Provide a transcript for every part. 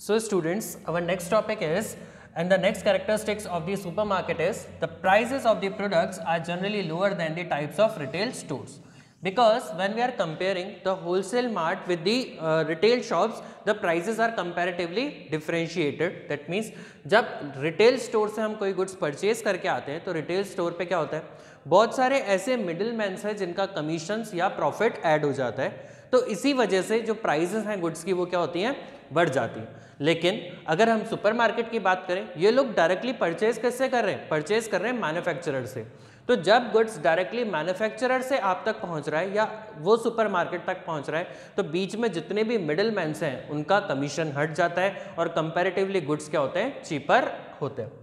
So students, our next topic is, and the next characteristics of the supermarket is, the prices of the products are generally lower than the types of retail stores. Because when we are comparing the wholesale mart with the retail shops, the prices are comparatively differentiated. That means जब retail store से हम कोई goods purchase करके आते हैं तो retail store पे क्या होता है, बहुत सारे ऐसे middlemen हैं जिनका commissions या profit add हो जाता है, तो इसी वजह से जो prices हैं goods की वो क्या होती हैं, बढ़ जाती है। लेकिन अगर हम सुपरमार्केट की बात करें, ये लोग डायरेक्टली परचेज किससे कर रहे हैं, परचेज कर रहे हैं मैन्युफैक्चरर से। तो जब गुड्स डायरेक्टली मैन्युफैक्चरर से आप तक पहुंच रहा है या वो सुपरमार्केट तक पहुंच रहा है, तो बीच में जितने भी मिडिलमैन्स हैं उनका कमीशन हट जाता है और कंपैरेटिवली गुड्स क्या होते हैं, चीपर होते हैं।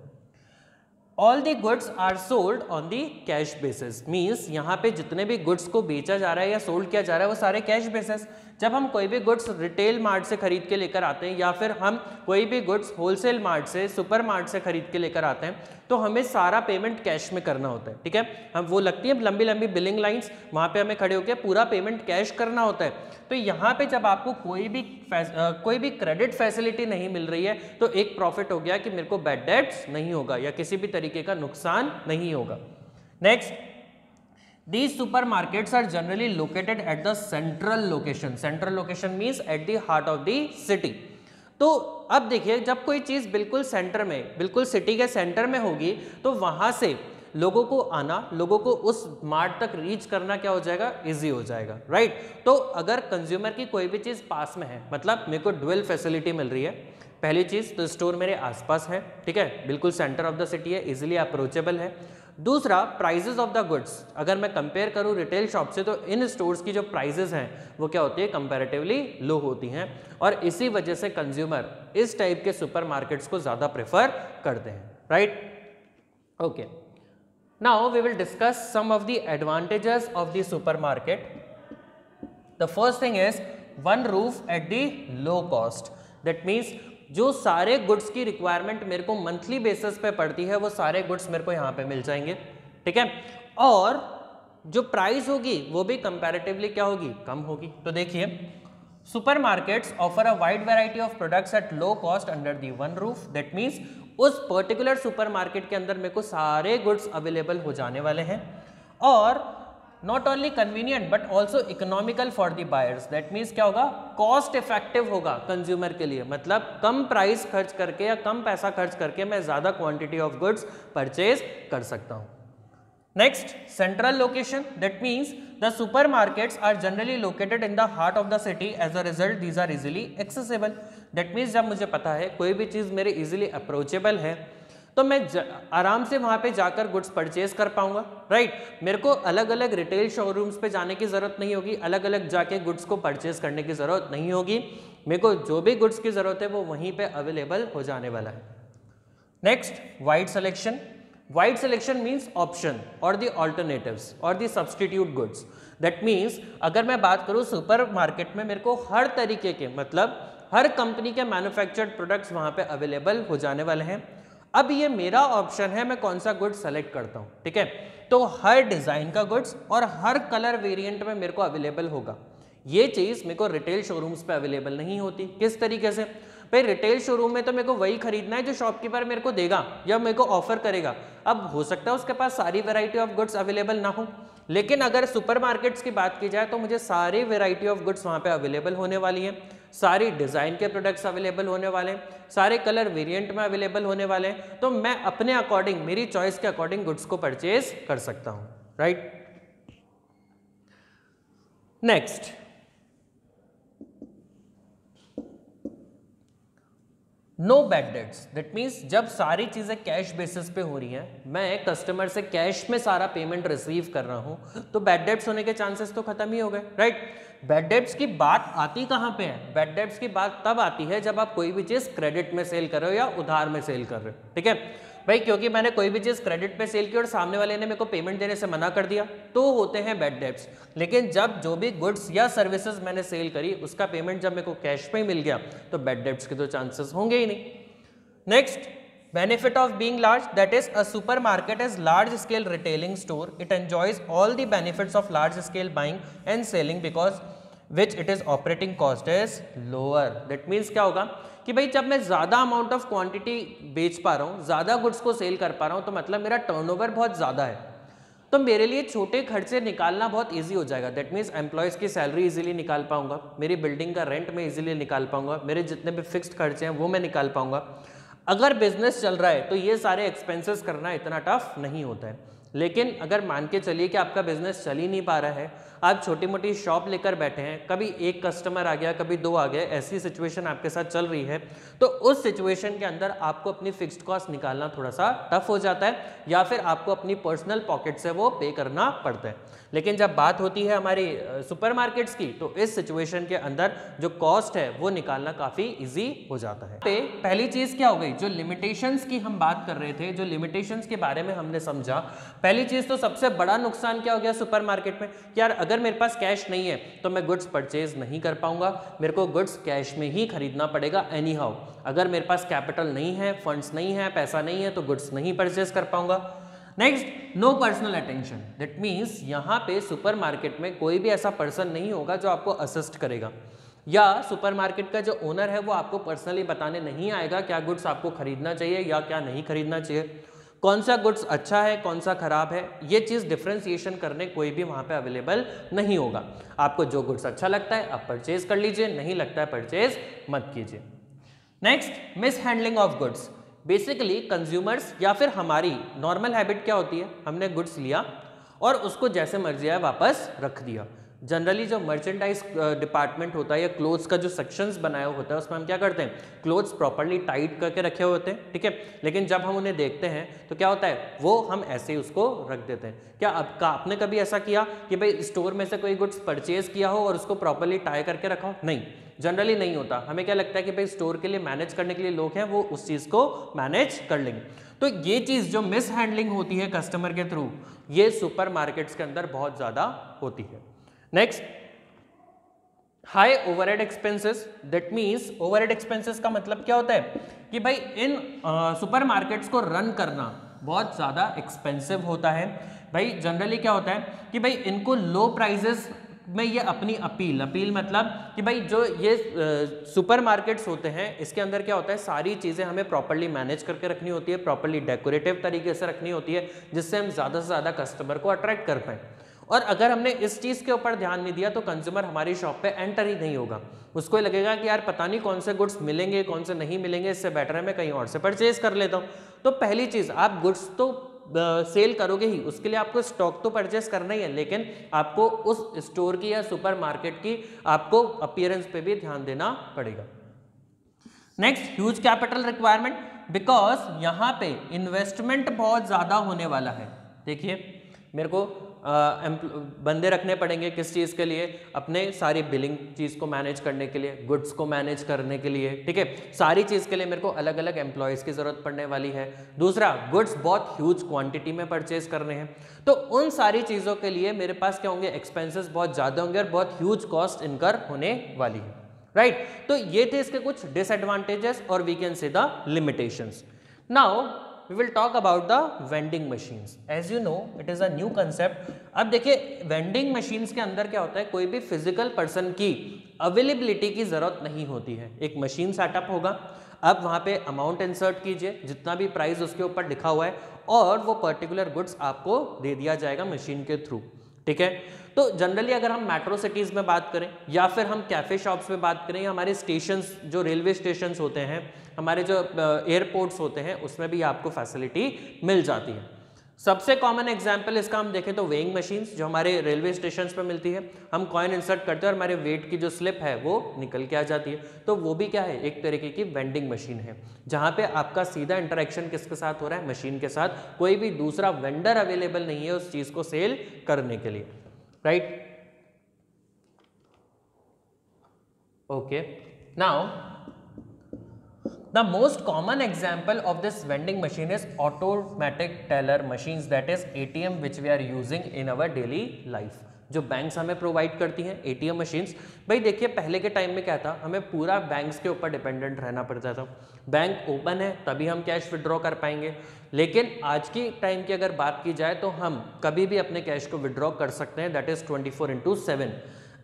All the goods are sold on the cash basis, means यहाँ पे जितने भी गुड्स को बेचा जा रहा है या सोल्ड किया जा रहा है वो सारे कैश बेसिस। जब हम कोई भी गुड्स रिटेल मार्ट से खरीद के लेकर आते हैं या फिर हम कोई भी गुड्स होलसेल मार्ट से, सुपर मार्ट से खरीद के लेकर आते हैं, तो हमें सारा पेमेंट कैश में करना होता है। ठीक है, हम वो लगती है लंबी लंबी बिलिंग लाइंस, वहाँ पे हमें खड़े होकर पूरा पेमेंट कैश करना होता है। तो यहाँ पे जब आपको कोई भी क्रेडिट फैसिलिटी नहीं मिल रही है, तो एक प्रॉफिट हो गया कि मेरे को बैड डेट्स नहीं होगा या किसी भी तरीके का नुकसान नहीं होगा। Next, these supermarkets are generally located at the central location. Central location means at the heart of the city. तो अब देखिए, जब कोई चीज़ बिल्कुल सेंटर में, बिल्कुल सिटी के सेंटर में होगी, तो वहाँ से लोगों को आना, लोगों को उस मार्ट तक रीच करना क्या हो जाएगा, इजी हो जाएगा, राइट। तो अगर कंज्यूमर की कोई भी चीज़ पास में है, मतलब मेरे को ड्यूअल फैसिलिटी मिल रही है, पहली चीज़ तो स्टोर मेरे आसपास है, ठीक है, बिल्कुल सेंटर ऑफ द सिटी है, इजीली अप्रोचेबल है। दूसरा, प्राइजेस ऑफ द गुड्स, अगर मैं कंपेयर करूं रिटेल शॉप से, तो इन स्टोर्स की जो प्राइजेस हैं वो क्या होती है, कंपैरेटिवली लो होती हैं, और इसी वजह से कंज्यूमर इस टाइप के सुपरमार्केट्स को ज़्यादा प्रेफर करते हैं, right. Okay, now we will discuss some of the advantages of the supermarket. The first thing is one roof at the low cost. That means जो सारे गुड्स की रिक्वायरमेंट मेरे को मंथली बेसिस पे पड़ती है, वो सारे गुड्स मेरे को यहाँ पे मिल जाएंगे, ठीक है, और जो प्राइस होगी वो भी कंपैरेटिवली क्या होगी, कम होगी। तो देखिए, supermarkets offer a wide variety of products at low cost under the one roof. That means उस पर्टिकुलर सुपरमार्केट के अंदर मेरे को सारे गुड्स अवेलेबल हो जाने वाले हैं, और not only convenient but also economical for the buyers. That means क्या होगा, कॉस्ट इफेक्टिव होगा कंज्यूमर के लिए, मतलब कम प्राइस खर्च करके या कम पैसा खर्च करके मैं ज्यादा क्वांटिटी ऑफ गुड्स परचेज कर सकता हूं। Next, central location. That means the supermarkets are generally located in the heart of the city, as a result these are easily accessible. That means जब मुझे पता है कोई भी चीज मेरे इजिली अप्रोचेबल है, तो मैं आराम से वहाँ पे जाकर गुड्स परचेज कर पाऊंगा, राइट। मेरे को अलग अलग रिटेल शोरूम्स पे जाने की ज़रूरत नहीं होगी, अलग अलग जाके गुड्स को परचेज करने की ज़रूरत नहीं होगी, मेरे को जो भी गुड्स की ज़रूरत है वो वहीं पे अवेलेबल हो जाने वाला है। Next, wide selection. Wide selection means option और द ऑल्टरनेटिव्स और the substitute goods. That means अगर मैं बात करूँ सुपर मार्केट में, मेरे को हर तरीके के, मतलब हर कंपनी के मैन्युफैक्चर्ड प्रोडक्ट्स वहाँ पे अवेलेबल हो जाने वाले हैं। अब ये मेरा ऑप्शन है, मैं कौन सा गुड्स सेलेक्ट करता हूँ, ठीक है। तो हर डिज़ाइन का गुड्स और हर कलर वेरिएंट में मेरे को अवेलेबल होगा। ये चीज़ मेरे को रिटेल शोरूम्स पे अवेलेबल नहीं होती। किस तरीके से भाई, रिटेल शोरूम में तो मेरे को वही खरीदना है जो शॉपकीपर मेरे को देगा या मेरे को ऑफर करेगा। अब हो सकता है उसके पास सारी वैरायटी ऑफ गुड्स अवेलेबल ना हो, लेकिन अगर सुपरमार्केट्स की बात की जाए तो मुझे सारी वैरायटी ऑफ गुड्स वहाँ पे अवेलेबल होने वाली हैं, सारी डिज़ाइन के प्रोडक्ट्स अवेलेबल होने वाले हैं, सारे कलर वेरिएंट में अवेलेबल होने वाले हैं। तो मैं अपने अकॉर्डिंग, मेरी चॉइस के अकॉर्डिंग गुड्स को परचेज कर सकता हूँ, right. Next, no bad debts. That means जब सारी चीज़ें कैश बेसिस पे हो रही हैं, मैं कस्टमर से कैश में सारा पेमेंट रिसीव कर रहा हूँ, तो बैड डेट्स होने के चांसेस तो खत्म ही हो गए, राइट। बैड डेट्स की बात आती कहाँ पे है, बैड डेट्स की बात तब आती है जब आप कोई भी चीज़ क्रेडिट में सेल कर रहे हो या उधार में सेल कर रहे हो, ठीक है भाई। क्योंकि मैंने कोई भी चीज़ क्रेडिट पे सेल की और सामने वाले ने मेरे को पेमेंट देने से मना कर दिया, तो होते हैं बैड डेट्स। लेकिन जब जो भी गुड्स या सर्विसेज मैंने सेल करी उसका पेमेंट जब मेरे को कैश पे ही मिल गया, तो बैड डेट्स के तो चांसेस होंगे ही नहीं। Next, benefit of being large, that is a supermarket is large scale retailing store. It enjoys all the benefits of large scale buying and selling because which it is operating cost is lower. That means क्या होगा कि भाई जब मैं ज़्यादा amount of quantity बेच पा रहा हूँ, ज़्यादा गुड्स को सेल कर पा रहा हूँ, तो मतलब मेरा टर्नओवर बहुत ज़्यादा है, तो मेरे लिए छोटे खर्चे निकालना बहुत ईजी हो जाएगा। दैट मीन्स एम्प्लॉयज़ की सैलरी इजीली निकाल पाऊंगा, मेरी बिल्डिंग का रेंट मैं इजीली निकाल पाऊंगा, मेरे जितने भी फिक्स्ड खर्चे हैं वो मैं निकाल पाऊंगा। अगर बिजनेस चल रहा है तो ये सारे एक्सपेंसेस करना इतना टफ नहीं होता है। लेकिन अगर मान के चलिए कि आपका बिजनेस चल ही नहीं पा रहा है, आप छोटी मोटी शॉप लेकर बैठे हैं, कभी एक कस्टमर आ गया, कभी दो आ गए, ऐसी सिचुएशन आपके साथ चल रही है, तो उस सिचुएशन के अंदर आपको अपनी फिक्स्ड कॉस्ट निकालना थोड़ा सा टफ हो जाता है, या फिर आपको अपनी पर्सनल पॉकेट से वो पे करना पड़ता है। लेकिन जब बात होती है हमारी सुपरमार्केट्स की, तो इस सिचुएशन के अंदर जो कॉस्ट है वो निकालना काफ़ी ईजी हो जाता है। पहली चीज़ क्या हो गई, जो लिमिटेशंस की हम बात कर रहे थे, जो लिमिटेशंस के बारे में हमने समझा। पहली चीज़ तो सबसे बड़ा नुकसान क्या हो गया सुपरमार्केट में, यार अगर मेरे पास कैश नहीं है तो मैं गुड्स परचेज नहीं कर पाऊंगा, मेरे को गुड्स कैश में ही खरीदना पड़ेगा एनी हाउ। अगर मेरे पास कैपिटल नहीं है, फंड्स नहीं है, पैसा नहीं है, तो गुड्स नहीं परचेज कर पाऊंगा। Next, no personal attention. That means यहाँ पे सुपरमार्केट में कोई भी ऐसा पर्सन नहीं होगा जो आपको असिस्ट करेगा, या सुपरमार्केट का जो ओनर है वो आपको पर्सनली बताने नहीं आएगा क्या गुड्स आपको खरीदना चाहिए या क्या नहीं खरीदना चाहिए, कौन सा गुड्स अच्छा है कौन सा खराब है, ये चीज़ डिफ्रेंसिएशन करने कोई भी वहाँ पे अवेलेबल नहीं होगा। आपको जो गुड्स अच्छा लगता है आप परचेज कर लीजिए, नहीं लगता है परचेज मत कीजिए। Next, miss handling of goods. Basically consumers या फिर हमारी नॉर्मल हैबिट क्या होती है, हमने गुड्स लिया और उसको जैसे मर्जी आया वापस रख दिया। जनरली जो मर्चेंडाइज डिपार्टमेंट होता है या क्लोथ्स का जो सेक्शंस बनाया होता है उसमें हम क्या करते हैं, क्लोथ्स प्रॉपर्ली टाइट करके रखे हुए होते हैं, ठीक है। लेकिन जब हम उन्हें देखते हैं तो क्या होता है, वो हम ऐसे ही उसको रख देते हैं। क्या आपने कभी ऐसा किया कि भाई स्टोर में से कोई गुड्स परचेज किया हो और उसको प्रॉपर्ली टाई करके रखा हो? नहीं, जनरली नहीं होता। हमें क्या लगता है कि भाई स्टोर के लिए मैनेज करने के लिए लोग हैं, वो उस चीज़ को मैनेज कर लेंगे। तो ये चीज़ जो मिस हैंडलिंग होती है कस्टमर के थ्रू, ये सुपर मार्केट्स के अंदर बहुत ज़्यादा होती है। Next, high overhead expenses. That means overhead expenses का मतलब क्या होता है कि भाई इन सुपर मार्केट्स को रन करना बहुत ज़्यादा एक्सपेंसिव होता है। भाई जनरली क्या होता है कि भाई इनको लो प्राइजेस में ये अपनी अपील मतलब कि भाई जो ये सुपर मार्केट्स होते हैं इसके अंदर क्या होता है, सारी चीज़ें हमें प्रॉपर्ली मैनेज करके रखनी होती है, प्रॉपर्ली डेकोरेटिव तरीके से रखनी होती है, जिससे हम ज़्यादा से ज़्यादा कस्टमर को अट्रैक्ट कर पाएँ। और अगर हमने इस चीज़ के ऊपर ध्यान नहीं दिया तो कंज्यूमर हमारी शॉप पे एंटर ही नहीं होगा। उसको लगेगा कि यार पता नहीं कौन से गुड्स मिलेंगे कौन से नहीं मिलेंगे, इससे बेटर है मैं कहीं और से परचेज कर लेता हूँ। तो पहली चीज़, आप गुड्स तो सेल करोगे ही, उसके लिए आपको स्टॉक तो परचेस करना ही है, लेकिन आपको उस स्टोर की या सुपर मार्केट की आपको अपीयरेंस पे भी ध्यान देना पड़ेगा। Next, huge capital requirement, because यहाँ पे इन्वेस्टमेंट बहुत ज़्यादा होने वाला है। देखिए मेरे को बंदे रखने पड़ेंगे किस चीज़ के लिए, अपने सारी बिलिंग चीज़ को मैनेज करने के लिए, गुड्स को मैनेज करने के लिए, ठीक है। सारी चीज़ के लिए मेरे को अलग अलग एम्प्लॉयज़ की ज़रूरत पड़ने वाली है। दूसरा, गुड्स बहुत ह्यूज क्वांटिटी में परचेज करने हैं, तो उन सारी चीज़ों के लिए मेरे पास क्या होंगे, एक्सपेंसेस बहुत ज़्यादा होंगे और बहुत ह्यूज कॉस्ट इनकर होने वाली है, राइट। तो ये थे इसके कुछ डिसएडवांटेजेस और we can say the limitations. Now we will talk about the vending machines. As you know, it is a new concept. अब देखिए वेंडिंग मशीन्स के अंदर क्या होता है, कोई भी फिजिकल पर्सन की अवेलेबिलिटी की ज़रूरत नहीं होती है। एक मशीन सेटअप होगा, अब वहाँ पे अमाउंट इंसर्ट कीजिए, जितना भी प्राइस उसके ऊपर लिखा हुआ है, और वो पर्टिकुलर गुड्स आपको दे दिया जाएगा मशीन के थ्रू, ठीक है। तो जनरली अगर हम मेट्रो सिटीज़ में बात करें या फिर हम कैफ़े शॉप्स में बात करें या हमारे स्टेशंस जो रेलवे स्टेशंस होते हैं, हमारे जो एयरपोर्ट्स होते हैं, उसमें भी आपको फैसिलिटी मिल जाती है। सबसे कॉमन एग्जांपल इसका हम देखें तो वेइंग मशीन्स जो हमारे रेलवे स्टेशंस पे मिलती है, हम कॉइन इंसर्ट करते हैं और हमारे वेट की जो स्लिप है वो निकल के आ जाती है। तो वो भी क्या है, एक तरीके की वेंडिंग मशीन है, जहाँ पे आपका सीधा इंटरेक्शन किसके साथ हो रहा है, मशीन के साथ। कोई भी दूसरा वेंडर अवेलेबल नहीं है उस चीज़ को सेल करने के लिए, right. Okay, now the most common example of this vending machine is automatic teller machines, that is ATM, which we are using in our daily life. जो बैंक्स हमें प्रोवाइड करती हैं ATM मशीन्स। भाई देखिए पहले के टाइम में क्या था, हमें पूरा बैंक्स के ऊपर डिपेंडेंट रहना पड़ता था। बैंक ओपन है तभी हम कैश विड्रॉ कर पाएंगे, लेकिन आज की टाइम की अगर बात की जाए तो हम कभी भी अपने कैश को विड्रॉ कर सकते हैं, that is 24/7।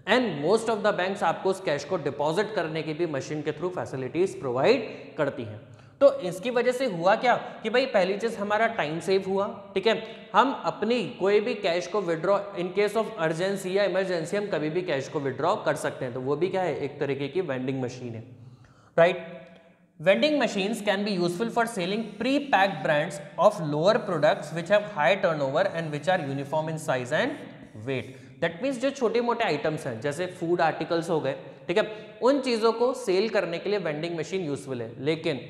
And most of the banks आपको उस कैश को डिपॉजिट करने की भी मशीन के थ्रू फैसिलिटीज प्रोवाइड करती हैं। तो इसकी वजह से हुआ क्या कि भाई पहली चीज हमारा टाइम सेव हुआ, ठीक है, हम अपनी कोई भी कैश को withdraw in case of urgency या इमरजेंसी हम कभी भी कैश को विड्रॉ कर सकते हैं, तो वो भी क्या है, एक तरीके की वेंडिंग मशीन है, right. Vending machines can be useful for selling pre packed brands of lower products which have high turnover and which are uniform in size and weight. That means जो छोटे मोटे आइटम्स हैं जैसे food articles हो गए, ठीक है, उन चीज़ों को सेल करने के लिए वेंडिंग मशीन यूजफुल है। लेकिन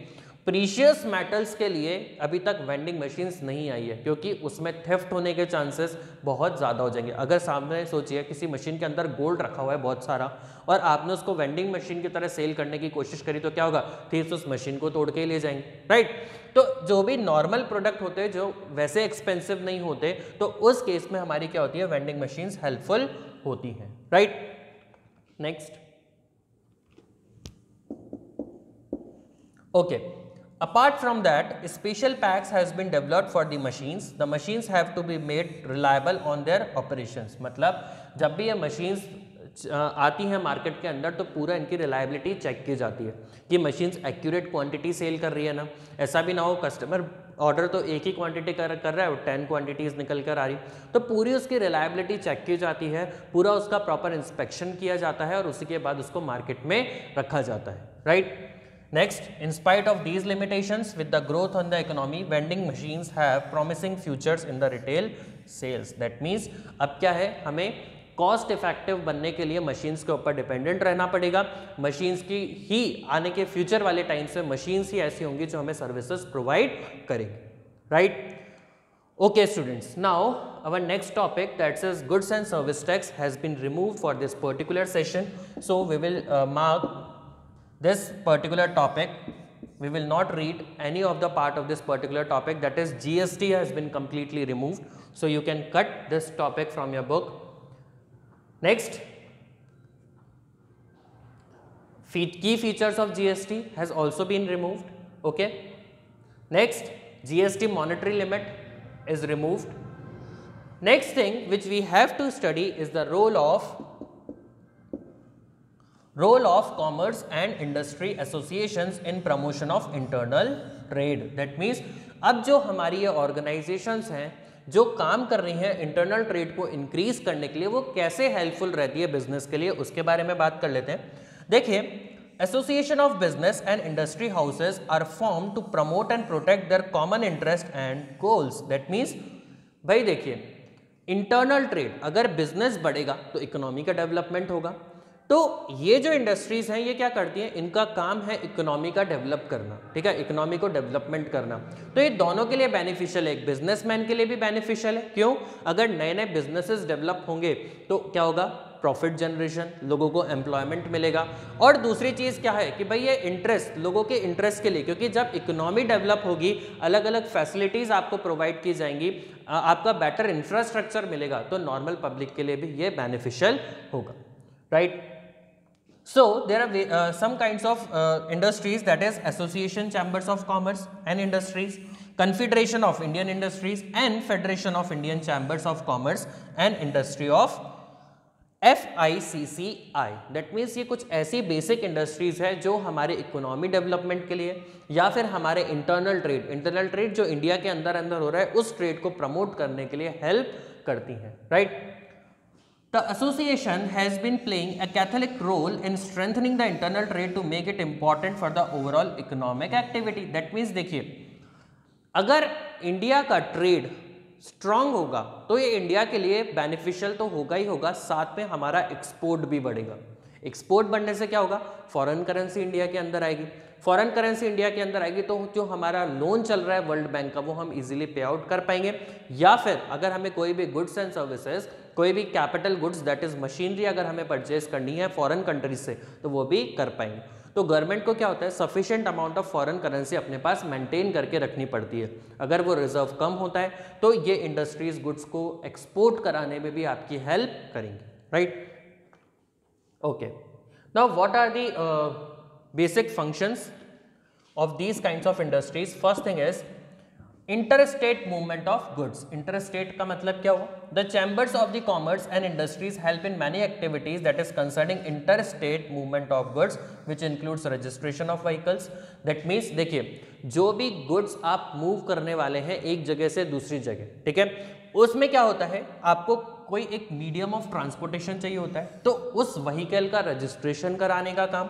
प्रीशियस मेटल्स के लिए अभी तक वेंडिंग मशीन्स नहीं आई है, क्योंकि उसमें थेफ्ट होने के चांसेस बहुत ज़्यादा हो जाएंगे। अगर सामने सोचिए किसी मशीन के अंदर गोल्ड रखा हुआ है बहुत सारा और आपने उसको वेंडिंग मशीन की तरह सेल करने की कोशिश करी तो क्या होगा, थीव्स उस मशीन को तोड़ के ही ले जाएंगे, राइट। तो जो भी नॉर्मल प्रोडक्ट होते हैं जो वैसे एक्सपेंसिव नहीं होते, तो उस केस में हमारी क्या होती है, वेंडिंग मशीन्स हेल्पफुल होती हैं, right. Next, okay, apart from that special packs has been developed for the machines. The machines have to be made reliable on their operations. मतलब जब भी ये machines आती हैं मार्केट के अंदर तो पूरा इनकी रिलायबिलिटी चेक की जाती है कि मशीन्स एक्यूरेट क्वांटिटी सेल कर रही है ना, ऐसा भी ना हो कस्टमर ऑर्डर तो एक ही क्वांटिटी कर रहा है और 10 क्वांटिटीज निकल कर आ रही, तो पूरी उसकी रिलायबिलिटी चेक की जाती है, पूरा उसका प्रॉपर इंस्पेक्शन किया जाता है और उसी के बाद उसको मार्केट में रखा जाता है, right. Next, in spite of these limitations, with the growth on the economy, vending machines have promising futures in the retail sales. That means अब क्या है, हमें कॉस्ट इफेक्टिव बनने के लिए मशीन्स के ऊपर डिपेंडेंट रहना पड़ेगा। मशीन्स की ही आने के फ्यूचर वाले टाइम्स में मशीन्स ही ऐसी होंगी जो हमें सर्विसेज प्रोवाइड करेंगी, right. Okay students, now our next topic, that says goods and service tax, has been removed for this particular session. So we will mark this particular topic. We will not read any of the part of this particular topic, that is GST has been completely removed. So you can cut this topic from your book. Next, key features of GST has also been removed. Okay. Next, GST monetary limit is removed. Next thing which we have to study is the role of commerce and industry associations in promotion of internal trade. That means अब जो हमारी ये organizations हैं जो काम कर रही हैं इंटरनल ट्रेड को इंक्रीज करने के लिए, वो कैसे हेल्पफुल रहती है बिजनेस के लिए, उसके बारे में बात कर लेते हैं। देखिए, association of business and industry houses are form to promote and protect their common interest and goals. That means भाई देखिए, इंटरनल ट्रेड अगर बिजनेस बढ़ेगा तो इकोनॉमी का डेवलपमेंट होगा, तो ये जो इंडस्ट्रीज हैं ये क्या करती हैं, इनका काम है इकोनॉमी का डेवलप करना, ठीक है, इकोनॉमी को डेवलपमेंट करना। तो ये दोनों के लिए बेनिफिशियल है, एक बिजनेसमैन के लिए भी बेनिफिशियल है। क्यों? अगर नए नए बिजनेसेस डेवलप होंगे तो क्या होगा, प्रॉफिट जनरेशन, लोगों को एम्प्लॉयमेंट मिलेगा। और दूसरी चीज़ क्या है कि भाई ये इंटरेस्ट, लोगों के इंटरेस्ट के लिए, क्योंकि जब इकोनॉमी डेवलप होगी, अलग अलग फैसिलिटीज़ आपको प्रोवाइड की जाएंगी, आपका बेटर इंफ्रास्ट्रक्चर मिलेगा, तो नॉर्मल पब्लिक के लिए भी ये बेनिफिशियल होगा, right. So there are some kinds of industries, that is Association Chambers of Commerce and Industries, Confederation of Indian Industries and Federation of Indian Chambers of Commerce and Industry of FICCI. That means ये कुछ ऐसी basic industries है जो हमारे economy development के लिए या फिर हमारे इंटरनल ट्रेड जो इंडिया के अंदर हो रहा है उस ट्रेड को प्रमोट करने के लिए हेल्प करती हैं, right. The association has been playing a catholic role in strengthening the internal trade to make it important for the overall economic activity. That means देखिए, अगर इंडिया का ट्रेड स्ट्रांग होगा तो ये इंडिया के लिए बेनिफिशियल तो होगा ही होगा, साथ में हमारा एक्सपोर्ट भी बढ़ेगा। एक्सपोर्ट बढ़ने से क्या होगा, फॉरेन करेंसी इंडिया के अंदर आएगी, फॉरेन करेंसी इंडिया के अंदर आएगी तो जो हमारा लोन चल रहा है वर्ल्ड बैंक का वो हम इजीली पे आउट कर पाएंगे, या फिर अगर हमें कोई भी गुड्स एंड सर्विसेज, कोई भी capital goods that is machinery अगर हमें परचेज करनी है फॉरेन कंट्रीज से तो वो भी कर पाएंगे। तो गवर्नमेंट को क्या होता है, sufficient amount of foreign currency अपने पास मेंटेन करके रखनी पड़ती है। अगर वो रिजर्व कम होता है तो ये इंडस्ट्रीज गुड्स को एक्सपोर्ट कराने में भी आपकी हेल्प करेंगे, right. Okay, now what are the basic functions of these kinds of industries? First thing is interstate movement of goods. Interstate का मतलब क्या हुआ? The chambers of the commerce and industries help in many activities that is concerning interstate movement of goods which includes registration of vehicles. That means देखिए, जो भी goods आप move करने वाले हैं एक जगह से दूसरी जगह, ठीक है, उसमें क्या होता है, आपको कोई एक मीडियम ऑफ ट्रांसपोर्टेशन चाहिए होता है, तो उस व्हीकल का रजिस्ट्रेशन कराने का काम।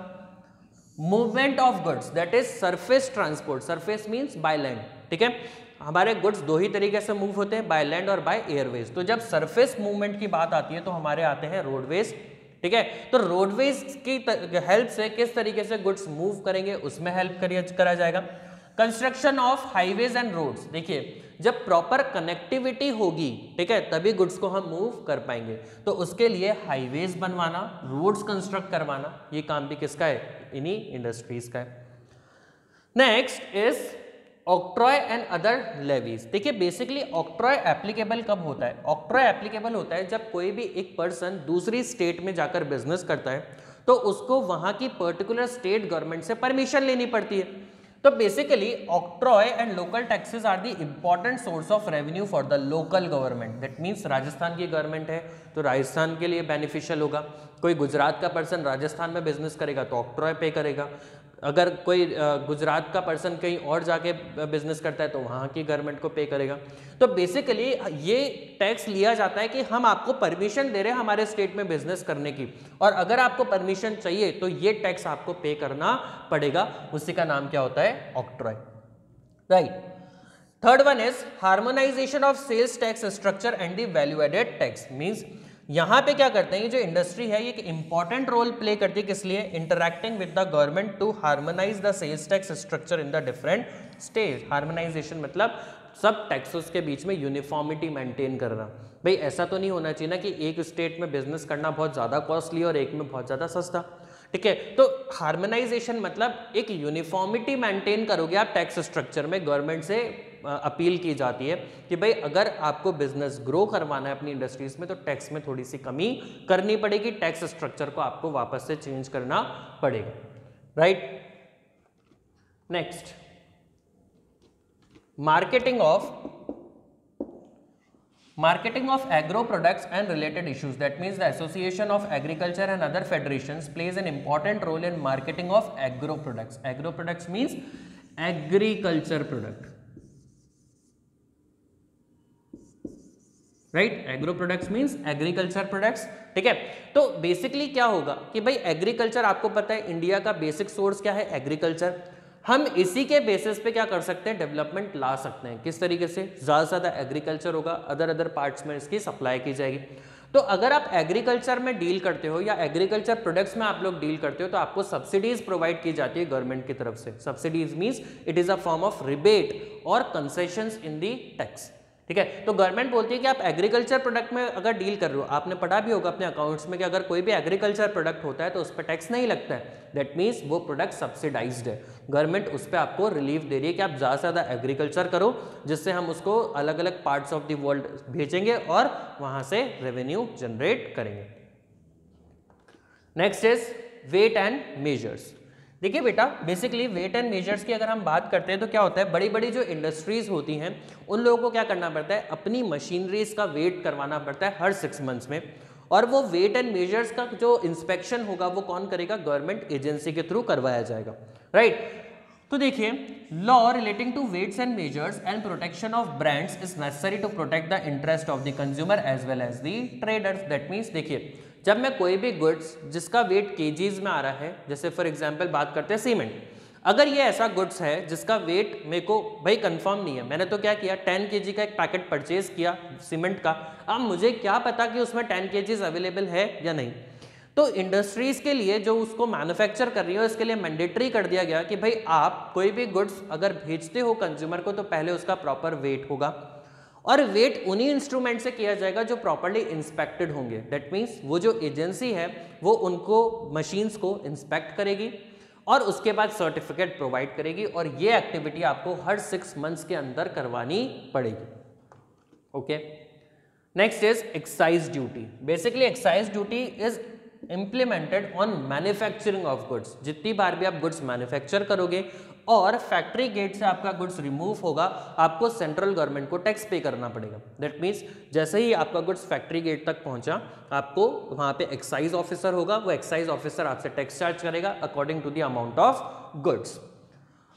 Movement of goods that is surface transport, surface means by land, ठीक है, हमारे गुड्स दो ही तरीके से मूव होते हैं, बाय लैंड और बाय एयरवेज। तो जब सरफेस मूवमेंट की बात आती है तो हमारे आते हैं रोडवेज, ठीक है, तो रोडवेज की हेल्प से किस तरीके से गुड्स मूव करेंगे उसमें हेल्प करा जाएगा। Construction of highways and roads, देखिए जब प्रॉपर कनेक्टिविटी होगी, ठीक है, तभी गुड्स को हम मूव कर पाएंगे, तो उसके लिए हाईवेज बनवाना, रोड्स कंस्ट्रक्ट करवाना, ये काम भी किसका है? इन्हीं इंडस्ट्रीज का है। Next is octroi and other levies. देखिए बेसिकली ऑक्ट्रॉय एप्लीकेबल कब होता है? ऑक्ट्रॉय एप्लीकेबल होता है जब कोई भी एक पर्सन दूसरी स्टेट में जाकर बिजनेस करता है तो उसको वहां की पर्टिकुलर स्टेट गवर्नमेंट से परमिशन लेनी पड़ती है। तो basically octroi and local taxes are the important source of revenue for the local government. That means Rajasthan की गवर्नमेंट है तो राजस्थान के लिए बेनिफिशियल होगा, कोई गुजरात का पर्सन राजस्थान में बिजनेस करेगा तो ऑक्ट्रॉय पे करेगा, अगर कोई गुजरात का पर्सन कहीं और जाके बिजनेस करता है तो वहाँ की गवर्नमेंट को पे करेगा। तो बेसिकली ये टैक्स लिया जाता है कि हम आपको परमिशन दे रहे हैं हमारे स्टेट में बिजनेस करने की, और अगर आपको परमिशन चाहिए तो ये टैक्स आपको पे करना पड़ेगा, उसी का नाम क्या होता है? Octroi, right. Third one is harmonisation of sales tax structure and the value added tax. Means यहाँ पे क्या करते हैं, ये जो इंडस्ट्री है ये एक इंपॉर्टेंट रोल प्ले करती है, किस लिए? Interacting with the government to harmonise the sales tax structure in the different state. Harmonisation मतलब सब टैक्सेस के बीच में यूनिफॉर्मिटी मेंटेन करना। भाई ऐसा तो नहीं होना चाहिए ना कि एक स्टेट में बिजनेस करना बहुत ज़्यादा कॉस्टली और एक में बहुत ज़्यादा सस्ता, ठीक है। तो हार्मोनाइजेशन मतलब एक यूनिफॉर्मिटी मेंटेन करोगे आप टैक्स स्ट्रक्चर में। गवर्नमेंट से अपील की जाती है कि भाई अगर आपको बिजनेस ग्रो करवाना है अपनी इंडस्ट्रीज में तो टैक्स में थोड़ी सी कमी करनी पड़ेगी, टैक्स स्ट्रक्चर को आपको वापस से चेंज करना पड़ेगा, right. Next, marketing of agro products and related issues. That means the Association of Agriculture and other federations plays an important role in marketing of agro products. Agro products means agriculture product, right? Agro products means agriculture products, ठीक है। तो basically क्या होगा कि भाई agriculture, आपको पता है इंडिया का बेसिक सोर्स क्या है? एग्रीकल्चर। हम इसी के बेसिस पे क्या कर सकते हैं? डेवलपमेंट ला सकते हैं। किस तरीके से? ज़्यादा से ज़्यादा एग्रीकल्चर होगा, अदर पार्ट्स में इसकी सप्लाई की जाएगी। तो अगर आप एग्रीकल्चर में डील करते हो या एग्रीकल्चर प्रोडक्ट्स में आप लोग डील करते हो तो आपको सब्सिडीज प्रोवाइड की जाती है गवर्नमेंट की तरफ से। Subsidies means it is a form of rebate और कंसेशंस इन दी टैक्स, ठीक है। तो गवर्नमेंट बोलती है कि आप एग्रीकल्चर प्रोडक्ट में अगर डील कर रहे हो, आपने पढ़ा भी होगा अपने अकाउंट्स में कि अगर कोई भी एग्रीकल्चर प्रोडक्ट होता है तो उस पर टैक्स नहीं लगता है। दैट मीन्स वो प्रोडक्ट सब्सिडाइज्ड है, गवर्नमेंट उस पर आपको रिलीफ दे रही है कि आप ज़्यादा से ज़्यादा एग्रीकल्चर करो, जिससे हम उसको अलग अलग पार्ट्स ऑफ द वर्ल्ड भेजेंगे और वहाँ से रेवेन्यू जनरेट करेंगे। Next is weight and measures. देखिए बेटा, बेसिकली वेट एंड मेजर्स की अगर हम बात करते हैं तो क्या होता है, बड़ी बड़ी जो इंडस्ट्रीज होती हैं उन लोगों को क्या करना पड़ता है? अपनी मशीनरीज का वेट करवाना पड़ता है हर 6 मंथ्स में, और वो वेट एंड मेजर्स का जो इंस्पेक्शन होगा वो कौन करेगा? गवर्नमेंट एजेंसी के थ्रू करवाया जाएगा, राइट। तो देखिए, law relating to weights and measures and protection of brands is necessary to protect the interest of the consumer as well as the traders. That means देखिए, जब मैं कोई भी गुड्स जिसका वेट केजीज में आ रहा है, जैसे फॉर एग्जांपल बात करते हैं सीमेंट, अगर ये ऐसा गुड्स है जिसका वेट मेरे को भाई कंफर्म नहीं है, मैंने तो क्या किया 10 केजी का एक पैकेट परचेज किया सीमेंट का, अब मुझे क्या पता कि उसमें 10 केजीज अवेलेबल है या नहीं। तो इंडस्ट्रीज के लिए जो उसको मैन्युफैक्चर कर रही हो इसके लिए मैंडेटरी कर दिया गया कि भाई आप कोई भी गुड्स अगर भेजते हो कंज्यूमर को तो पहले उसका प्रॉपर वेट होगा, और वेट उन्हीं इंस्ट्रूमेंट से किया जाएगा जो प्रॉपर्ली इंस्पेक्टेड होंगे। दैट मीन्स वो जो एजेंसी है वो उनको मशीन्स को इंस्पेक्ट करेगी और उसके बाद सर्टिफिकेट प्रोवाइड करेगी, और ये एक्टिविटी आपको हर 6 मंथ्स के अंदर करवानी पड़ेगी, okay. Next is excise duty. Basically excise duty is implemented on manufacturing of goods. जितनी बार भी आप गुड्स मैन्युफैक्चर करोगे और फैक्ट्री गेट से आपका गुड्स रिमूव होगा, आपको सेंट्रल गवर्नमेंट को टैक्स पे करना पड़ेगा। दैट मीन्स जैसे ही आपका गुड्स फैक्ट्री गेट तक पहुंचा, आपको वहां पे एक्साइज ऑफिसर होगा, वो एक्साइज ऑफिसर आपसे टैक्स चार्ज करेगा according to the amount of goods.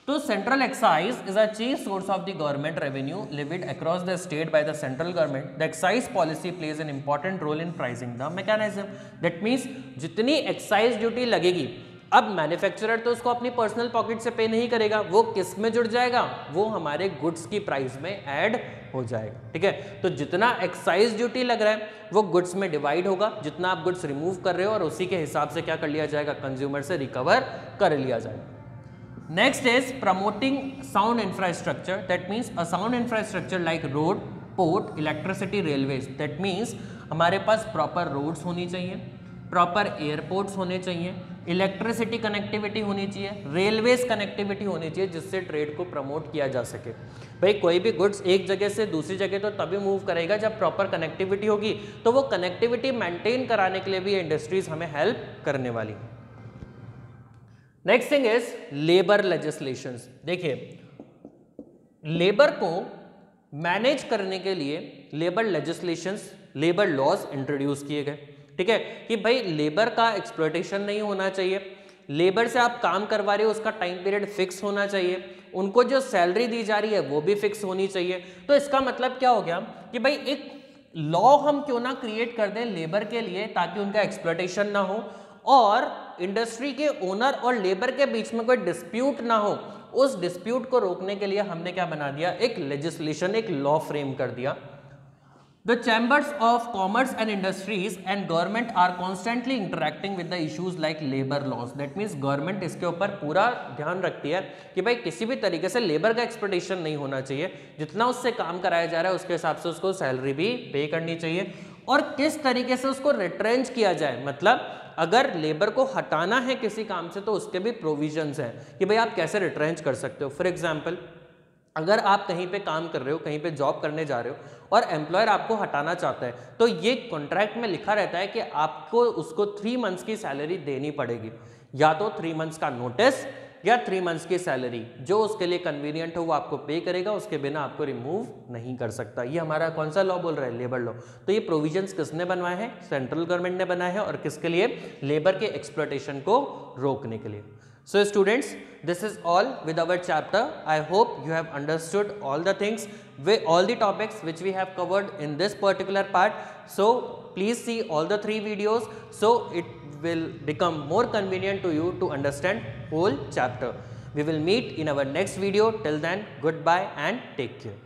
तो central excise is a chief source of the government revenue levied across the state by the central government. The excise policy plays an important role in pricing the mechanism. That means जितनी excise duty लगेगी, अब manufacturer तो उसको अपनी personal pocket से पे नहीं करेगा, वो किस में जुड़ जाएगा, वो हमारे गुड्स की प्राइस में ऐड हो जाएगा। ठीक है, तो जितना एक्साइज ड्यूटी लग रहा है वो गुड्स में डिवाइड होगा, जितना आप गुड्स रिमूव कर रहे हो और उसी के हिसाब से क्या कर लिया जाएगा, कंज्यूमर से रिकवर कर लिया जाएगा। Next is promoting sound infrastructure. That means a sound infrastructure like road, port, electricity, railways. That means हमारे पास proper roads होनी चाहिए, proper airports होने चाहिए, इलेक्ट्रिसिटी कनेक्टिविटी होनी चाहिए, रेलवेज कनेक्टिविटी होनी चाहिए, जिससे ट्रेड को प्रमोट किया जा सके। भाई कोई भी गुड्स एक जगह से दूसरी जगह तो तभी मूव करेगा जब प्रॉपर कनेक्टिविटी होगी, तो वो कनेक्टिविटी मेंटेन कराने के लिए भी इंडस्ट्रीज हमें हेल्प करने वाली। Next thing is labour legislations. देखिए, लेबर को मैनेज करने के लिए labour legislations, labour laws introduce किए गए। ठीक है, कि भाई लेबर का एक्सप्लॉयटेशन नहीं होना चाहिए, लेबर से आप काम करवा रहे हो उसका टाइम पीरियड फिक्स होना चाहिए, उनको जो सैलरी दी जा रही है वो भी फिक्स होनी चाहिए। तो इसका मतलब क्या हो गया कि भाई एक लॉ हम क्यों ना क्रिएट कर दें लेबर के लिए, ताकि उनका एक्सप्लॉयटेशन ना हो और इंडस्ट्री के ओनर और लेबर के बीच में कोई डिस्प्यूट ना हो। उस डिस्प्यूट को रोकने के लिए हमने क्या बना दिया, एक लेजिस्लेशन, एक लॉ फ्रेम कर दिया। The chambers of commerce and industries and government are constantly interacting with the issues like labor laws. That means government इसके ऊपर पूरा ध्यान रखती है कि भाई किसी भी तरीके से लेबर का एक्सप्लॉयटेशन नहीं होना चाहिए, जितना उससे काम कराया जा रहा है उसके हिसाब से उसको सैलरी भी पे करनी चाहिए, और किस तरीके से उसको रिट्रेंच किया जाए, मतलब अगर लेबर को हटाना है किसी काम से तो उसके भी प्रोविजंस हैं कि भाई आप कैसे रिट्रेंच कर सकते हो। फॉर एग्जांपल, अगर आप कहीं पे काम कर रहे हो, कहीं पे जॉब करने जा रहे हो और एम्प्लॉयर आपको हटाना चाहता है, तो ये कॉन्ट्रैक्ट में लिखा रहता है कि आपको उसको 3 मंथ्स की सैलरी देनी पड़ेगी, या तो 3 मंथ्स का नोटिस या 3 मंथ्स की सैलरी, जो उसके लिए कन्वीनियंट हो वो आपको पे करेगा, उसके बिना आपको रिमूव नहीं कर सकता। ये हमारा कौन सा लॉ बोल रहा है, लेबर लॉ। तो ये प्रोविजंस किसने बनवाए हैं, सेंट्रल गवर्नमेंट ने बनाए हैं, और किसके लिए, लेबर के एक्सप्लॉयटेशन को रोकने के लिए। So students, this is all with our chapter. I hope you have understood all the things, all the topics which we have covered in this particular part. So please see all the 3 videos so it will become more convenient to you to understand whole chapter. We will meet in our next video. Till then, goodbye and take care.